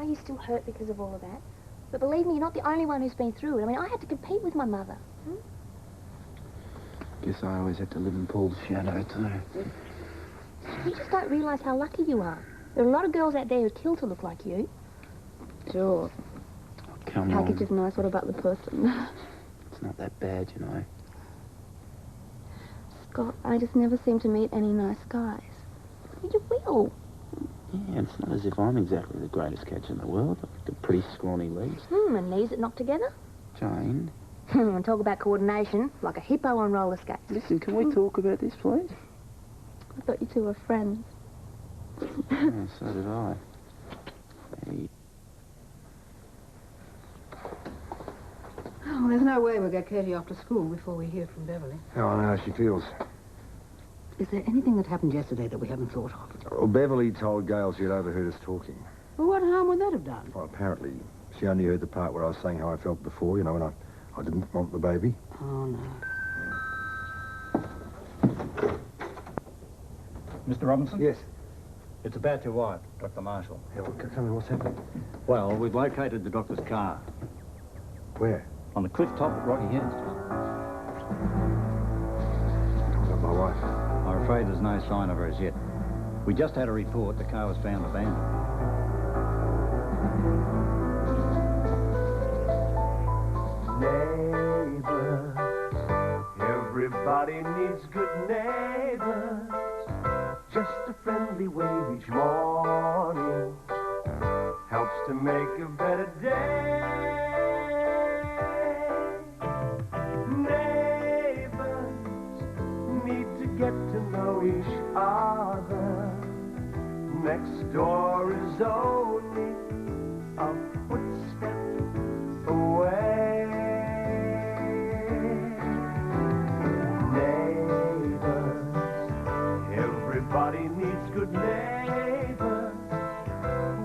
you're still hurt because of all of that. But believe me, you're not the only one who's been through it. I mean, I had to compete with my mother. Guess I always had to live in Paul's shadow, too. You just don't realise how lucky you are. There are a lot of girls out there who'd kill to look like you. Sure. Oh, come on. Package is nice. What about the person? It's not that bad, you know. Scott, I just never seem to meet any nice guys. You will. Yeah, it's not as if I'm exactly the greatest catch in the world. I've got pretty scrawny legs. And knees that knock together. Jane. And talk about coordination, like a hippo on roller skates. Listen, can we talk about this, please? I thought you two were friends. Yeah, so did I. Hey. Oh, there's no way we'll get Katie off to school before we hear from Beverly. How I know how she feels. Is there anything that happened yesterday that we haven't thought of? Well, Beverly told Gail she had overheard us talking. Well, what harm would that have done? Well, apparently, she only heard the part where I was saying how I felt before, you know, when I didn't want the baby. Oh, no. Mr. Robinson? Yes. It's about your wife, Dr. Marshall. Yeah, well, tell me what's happened. Well, we've located the doctor's car Where? on the cliff top at Rocky Hills. Not my wife. I'm afraid there's no sign of her as yet. We just had a report the car was found abandoned. Neighbors, everybody needs good neighbors. Just a friendly wave each morning helps to make a better day. Neighbors need to get to know each other. Next door is only a footstep away. Neighbors, everybody needs good neighbors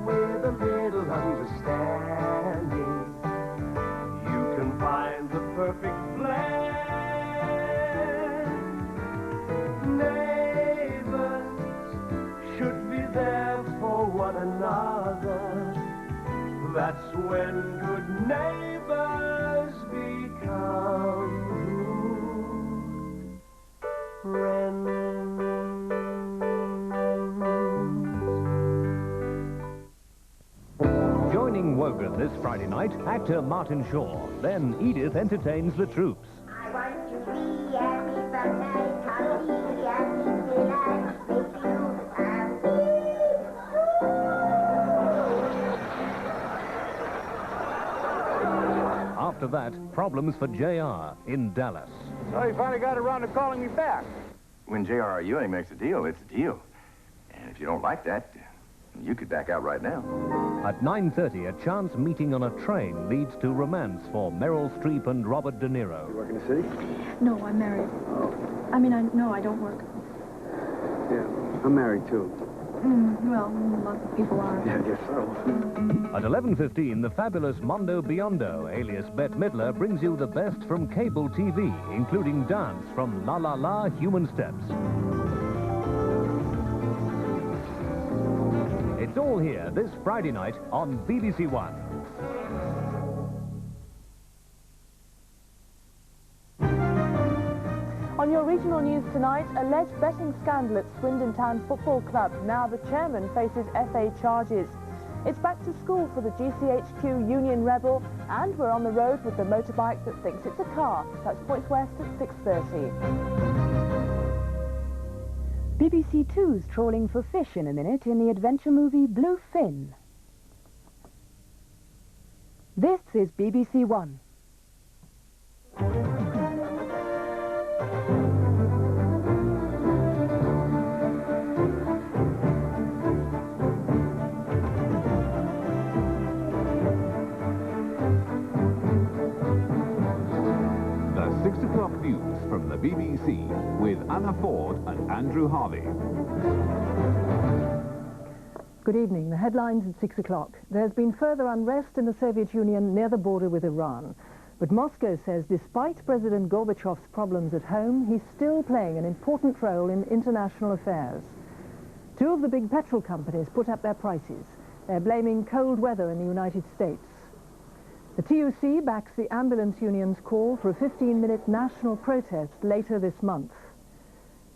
with a little understanding. You can find the perfect blend. Neighbors should be there for one another. That's when good neighbors become good friends. Joining Wogan this Friday night, actor Martin Shaw. Then Edith entertains the troops. I want to be happy someday, happy, happy, relax, make you happy. After that, problems for JR in Dallas. So you finally got around to calling me back. When JRRUA makes a deal, it's a deal. And if you don't like that, you could back out right now. At 9:30, a chance meeting on a train leads to romance for Meryl Streep and Robert De Niro. You work in the city? No, I'm married. Oh. I mean, no, I don't work. Yeah, I'm married, too. Well, lots of people are. Yeah, I guess so. At 11:15, the fabulous Mondo Biondo, alias Bette Midler, brings you the best from cable TV, including dance from La La La Human Steps. It's all here this Friday night on BBC1. On your regional news tonight, alleged betting scandal at Swindon Town Football Club. Now the chairman faces FA charges. It's back to school for the GCHQ Union Rebel, and we're on the road with the motorbike that thinks it's a car. That's Points West at 6:30. BBC Two's trawling for fish in a minute in the adventure movie Bluefin. This is BBC One. The 6 o'clock news from the BBC with Anna Ford and Andrew Harvey. Good evening. The headlines at 6 o'clock. There's been further unrest in the Soviet Union near the border with Iran. But Moscow says despite President Gorbachev's problems at home, he's still playing an important role in international affairs. Two of the big petrol companies put up their prices. They're blaming cold weather in the United States. The TUC backs the ambulance union's call for a 15-minute national protest later this month.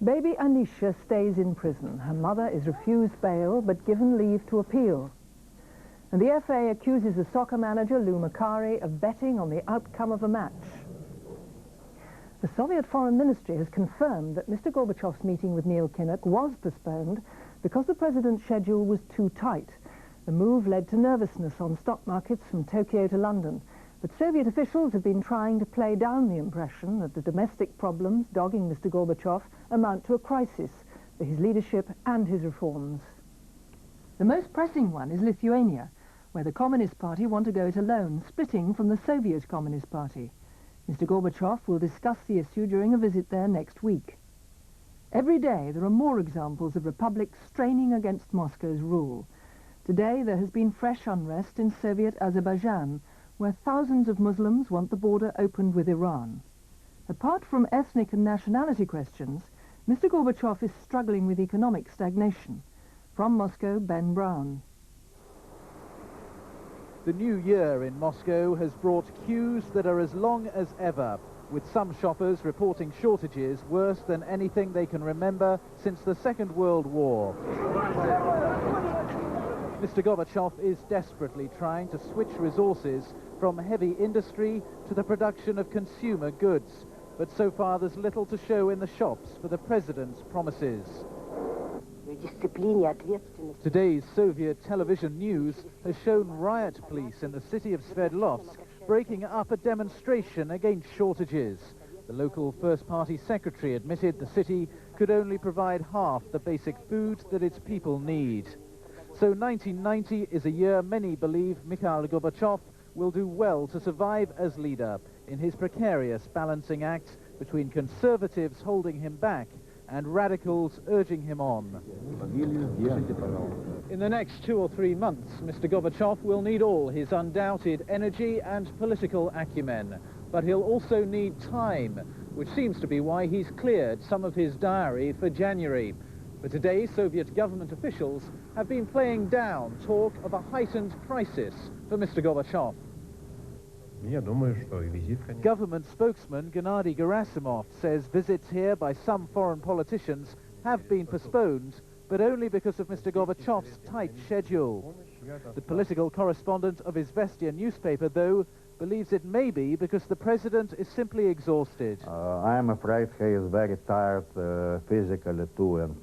Baby Anisha stays in prison. Her mother is refused bail but given leave to appeal. And the FA accuses the soccer manager, Lou Macari, of betting on the outcome of a match. The Soviet Foreign Ministry has confirmed that Mr. Gorbachev's meeting with Neil Kinnock was postponed because the president's schedule was too tight. The move led to nervousness on stock markets from Tokyo to London. But Soviet officials have been trying to play down the impression that the domestic problems dogging Mr. Gorbachev amount to a crisis for his leadership and his reforms. The most pressing one is Lithuania, where the Communist Party want to go it alone, splitting from the Soviet Communist Party. Mr. Gorbachev will discuss the issue during a visit there next week. Every day there are more examples of republics straining against Moscow's rule. Today there has been fresh unrest in Soviet Azerbaijan, where thousands of Muslims want the border opened with Iran. Apart from ethnic and nationality questions, Mr. Gorbachev is struggling with economic stagnation. From Moscow, Ben Brown. The new year in Moscow has brought queues that are as long as ever, with some shoppers reporting shortages worse than anything they can remember since the Second World War. Mr. Gorbachev is desperately trying to switch resources from heavy industry to the production of consumer goods, but so far there's little to show in the shops for the president's promises. Today's Soviet television news has shown riot police in the city of Sverdlovsk breaking up a demonstration against shortages. The local First Party secretary admitted the city could only provide half the basic food that its people need. So 1990 is a year many believe Mikhail Gorbachev will do well to survive as leader in his precarious balancing act between conservatives holding him back and radicals urging him on. In the next 2 or 3 months, Mr. Gorbachev will need all his undoubted energy and political acumen, but he'll also need time, which seems to be why he's cleared some of his diary for January. But today, Soviet government officials have been playing down talk of a heightened crisis for Mr. Gorbachev. Government spokesman Gennady Gerasimov says visits here by some foreign politicians have been postponed, but only because of Mr. Gorbachev's tight schedule. The political correspondent of Izvestia newspaper, though, believes it may be because the president is simply exhausted. I am afraid he is very tired physically too and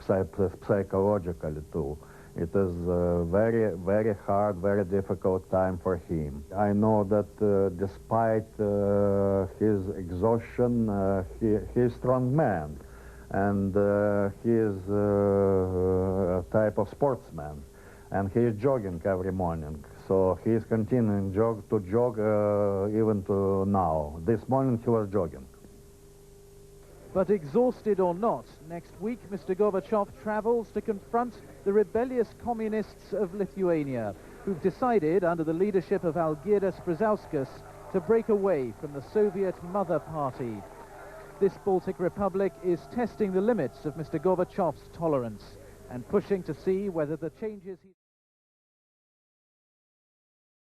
psychologically too. It is a very, very hard, very difficult time for him. I know that despite his exhaustion, he is a strong man, and he is a type of sportsman, and he is jogging every morning. So he is continuing to jog even to now. This morning he was jogging. But exhausted or not, next week Mr. Gorbachev travels to confront the rebellious communists of Lithuania, who've decided, under the leadership of Algirdas Brazauskas, to break away from the Soviet Mother Party. This Baltic Republic is testing the limits of Mr. Gorbachev's tolerance and pushing to see whether the changes he